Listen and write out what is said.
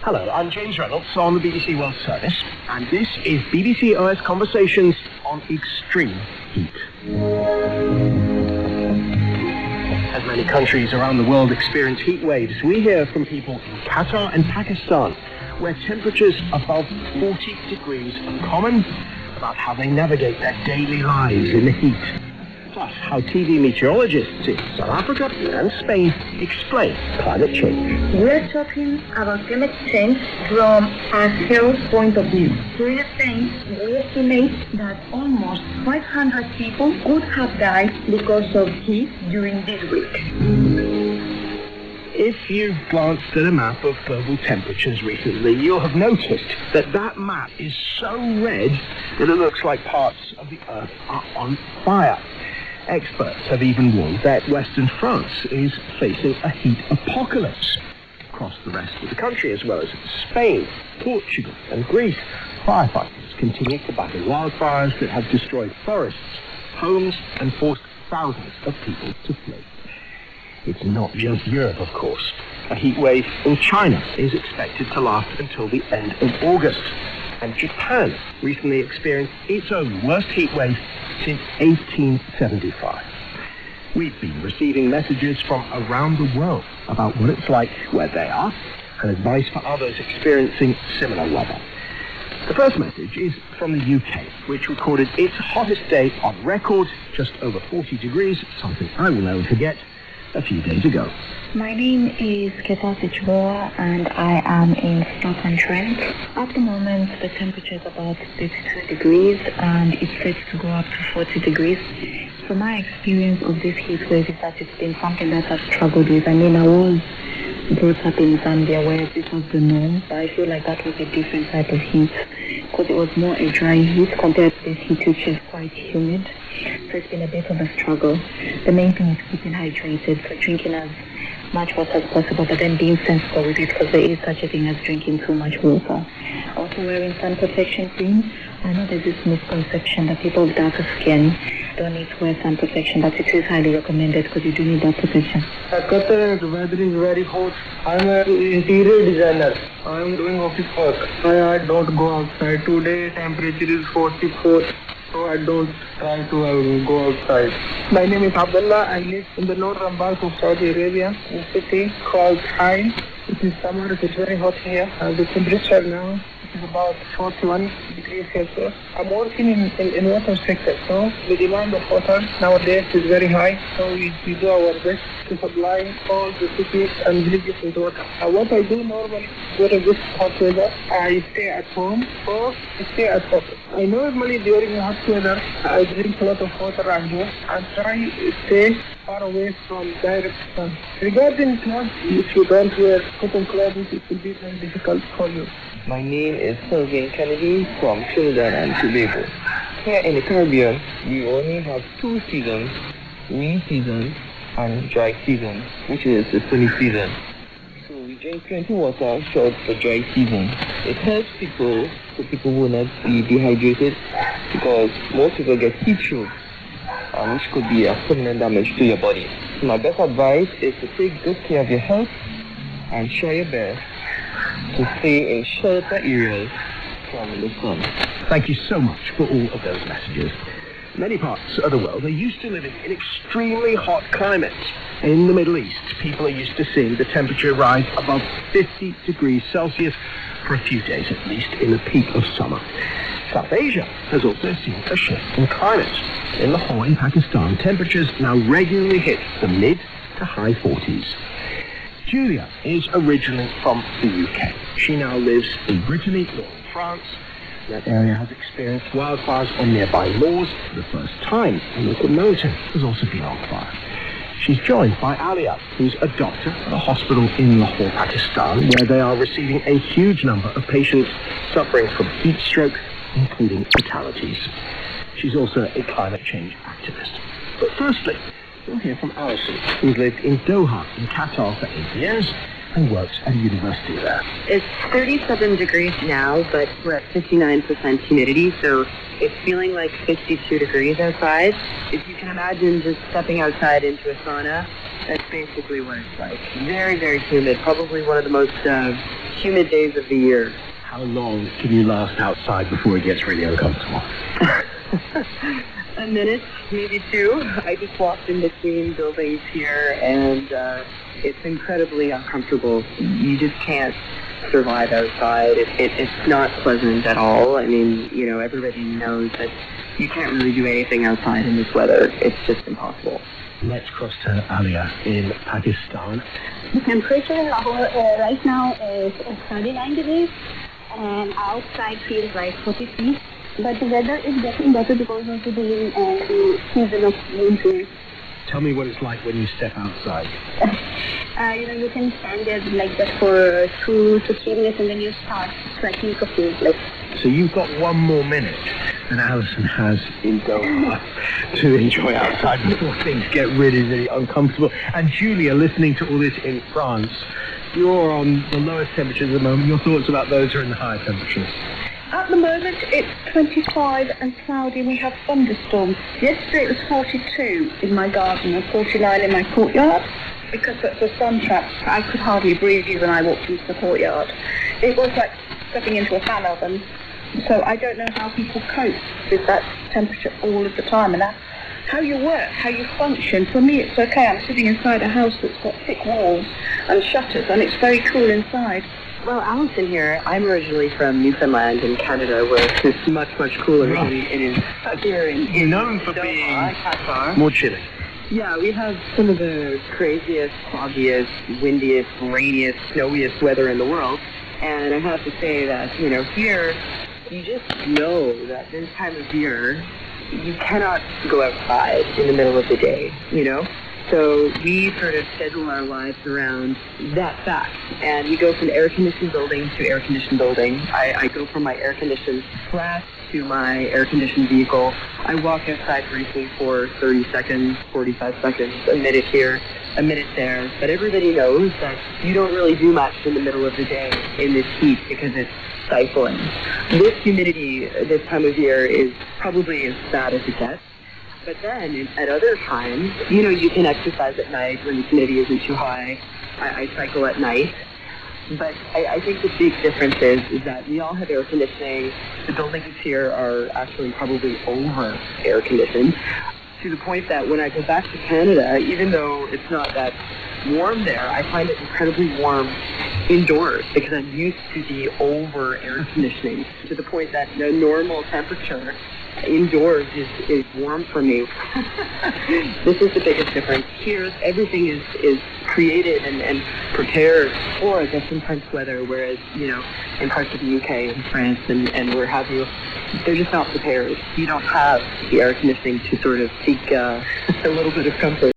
Hello, I'm James Reynolds on the BBC World Service, and this is BBC OS Conversations on Extreme Heat. As many countries around the world experience heat waves, we hear from people in Qatar and Pakistan, where temperatures above 40 degrees are common, about how they navigate their daily lives in the heat. Plus, how TV meteorologists in South Africa and Spain explain climate change. We're talking about climate change from a health point of view. We estimate that almost 500 people could have died because of heat during this week. If you've glanced at a map of global temperatures recently, you'll have noticed that that map is so red that it looks like parts of the Earth are on fire. Experts have even warned that Western France is facing a heat apocalypse. Across the rest of the country, as well as Spain, Portugal and Greece, firefighters continue to battle wildfires that have destroyed forests, homes and forced thousands of people to flee. It's not just Europe, of course. A heat wave in China is expected to last until the end of August. And Japan recently experienced its own worst heat wave since 1875. We've been receiving messages from around the world about what it's like where they are and advice for others experiencing similar weather. The first message is from the UK, which recorded its hottest day on record, just over 40 degrees, something I will never forget, a few days ago. My name is Keta Sichboa and I am in Stoke-on-Trent. At the moment, the temperature is about 32 degrees and it's set to go up to 40 degrees. From my experience of this heat wave is that it's been something that I've struggled with. I mean, I was brought up in Zambia where this was the norm, but I feel like that was a different type of heat because it was more a dry heat compared to this heat which is quite humid. So it's been a bit of a struggle. The main thing is keeping hydrated, so drinking as much water as possible, but then being sensible with it because there is such a thing as drinking too much water. Also wearing sun protection cream. I know there's this misconception that people with darker skin don't need to wear sun protection, but it is highly recommended because you do need that protection. Qatar, the weather is very hot. I'm an interior designer. I'm doing office work. I don't go outside. Today temperature is 44, so I don't try to go outside. My name is Abdullah. I live in the northern part of Saudi Arabia, in a city called Ain. It is summer. It is very hot here. The temperature now is about 41 degrees Celsius. I'm working in water sector, so the demand of water nowadays is very high. So we do our best to supply all the cities and villages with water. What I do normally during this hot weather, I stay at home or stay at office. I normally during hot weather, I drink a lot of water and juice and try to stay far away from direct sun. Regarding clothes, if you don't wear cotton clothes, it will be very difficult for you. My name is Sylvain Kennedy from Trinidad and Tobago. Here in the Caribbean, we only have two seasons, rainy season and dry season, which is the sunny season. So we drink plenty of water throughout the dry season. It helps people so people will not be dehydrated because most people get heat stroke, which could be a permanent damage to your body. So my best advice is to take good care of your health and try your best to stay in shelter areas from the sun. Thank you so much for all of those messages. Many parts of the world are used to living in extremely hot climates. In the Middle East, people are used to seeing the temperature rise above 50 degrees Celsius for a few days at least in the peak of summer. South Asia has also seen a shift in climate. In Lahore in Pakistan, temperatures now regularly hit the mid to high 40s. Julia is originally from the UK. She now lives in Brittany, northern France. That area has experienced wildfires on nearby moors for the first time. A local mountain has also been on fire. She's joined by Alia, who's a doctor at a hospital in Lahore, Pakistan, where they are receiving a huge number of patients suffering from heat stroke, including fatalities. She's also a climate change activist. But firstly, we'll hear from Alison, who's lived in Doha, in Qatar for 8 years and works at a university there. It's 37 degrees now, but we're at 59% humidity, so it's feeling like 52 degrees outside. If you can imagine just stepping outside into a sauna, that's basically what it's like. Very, very humid. Probably one of the most humid days of the year. How long can you last outside before it gets really uncomfortable? A minute, maybe two. I just walked in between buildings here, and it's incredibly uncomfortable. You just can't survive outside. It's not pleasant at all. I mean, you know, everybody knows that you can't really do anything outside in this weather. It's just impossible. Let's cross to Alia in Pakistan. The temperature in Lahore right now is 39 degrees, and outside feels like 43. But the weather is getting better because of the season of winter. Tell me what it's like when you step outside. You can stand there like that for 2 to 3 minutes, and then you start sweating profusely. So you've got 1 more minute than Alison has in Doha to enjoy outside before things get really, really uncomfortable. And Julia, listening to all this in France, you're on the lowest temperatures at the moment. Your thoughts about those who are in the higher temperatures? At the moment, it's 25 and cloudy, and we have thunderstorms. Yesterday, it was 42 in my garden and 49 in my courtyard. Because it's a sun trap, I could hardly breathe when I walked into the courtyard. It was like stepping into a fan oven. So I don't know how people cope with that temperature all of the time, and that's how you work, how you function. For me, it's okay. I'm sitting inside a house that's got thick walls and shutters, and it's very cool inside. Well, Alison here, I'm originally from Newfoundland in Canada, where it's much, much cooler than it is here in known for being Qatar. more chilly. Yeah, we have some of the craziest, foggiest, windiest, rainiest, snowiest weather in the world. And I have to say that, you know, here, you just know that this time of year, you cannot go outside in the middle of the day, you know? So we sort of schedule our lives around that fact. And we go from air-conditioned building to air-conditioned building. I go from my air-conditioned flat to my air-conditioned vehicle. I walk outside briefly for 30 seconds, 45 seconds, a minute here, a minute there. But everybody knows that you don't really do much in the middle of the day in this heat because it's stifling. This humidity this time of year is probably as bad as it gets. But then, at other times, you know, you can exercise at night when the humidity isn't too high. I cycle at night. But I think the big difference is that we all have air conditioning. The buildings here are actually probably over air conditioned, to the point that when I go back to Canada, even though it's not that warm there, I find it incredibly warm indoors because I'm used to the over air conditioning, to the point that the normal temperature indoors is warm for me. This is the biggest difference. Here, everything is created and prepared for this intense weather, whereas, you know, in parts of the UK and France and where have you, they're just not prepared. You don't have the air conditioning to sort of seek a little bit of comfort.